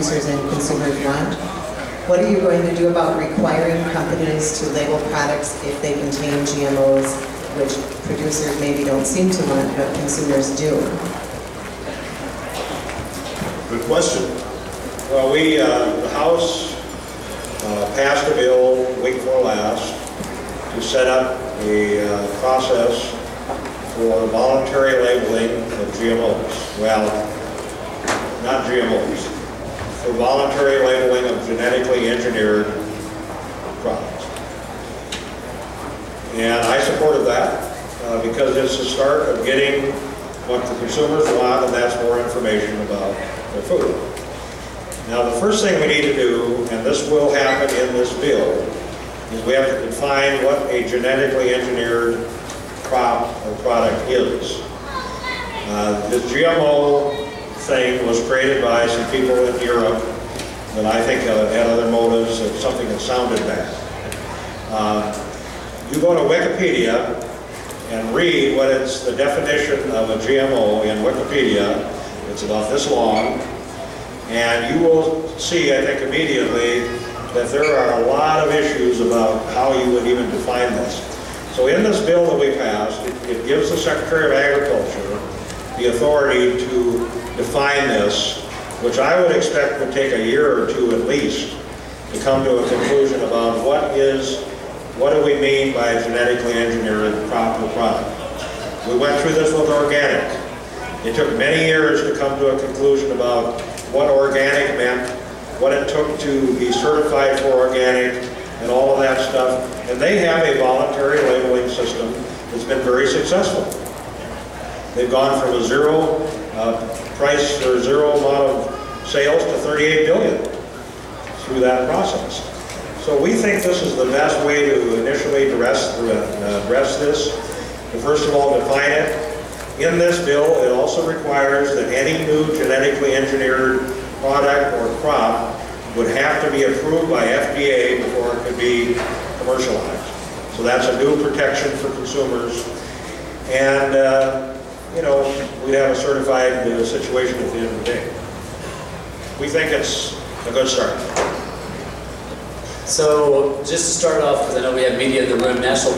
producers and consumers want? What are you going to do about requiring companies to label products if they contain GMOs, which producers maybe don't seem to want, but consumers do? Good question. Well, the House passed a bill week before last to set up a process for voluntary labeling of GMOs. Well, not GMOs. For voluntary labeling of genetically engineered products. And I supported that because it's the start of getting what the consumers want, and that's more information about their food. Now, the first thing we need to do, and this will happen in this bill, is we have to define what a genetically engineered crop or product is. This GMO thing was created by some people in Europe that I think had other motives, something that sounded bad. You go to Wikipedia and read what is the definition of a GMO in Wikipedia. It's about this long, and you will see, I think, immediately that there are a lot of issues about how you would even define this. So in this bill that we passed, it gives the Secretary of Agriculture the authority to define this, which I would expect would take a year or two at least to come to a conclusion about what do we mean by a genetically engineered crop or product. We went through this with organic. It took many years to come to a conclusion about what organic meant, what it took to be certified for organic, and all of that stuff. And they have a voluntary labeling system that's been very successful. They've gone from a zero price or zero amount of sales to 38 billion through that process. So we think this is the best way to initially address this. To first of all, define it. In this bill, it also requires that any new genetically engineered product or crop would have to be approved by FDA before it could be commercialized. So that's a new protection for consumers. And you know, we'd have a certified situation at the end of the day. We think it's a good start. So just to start off, because I know we have media in the room, National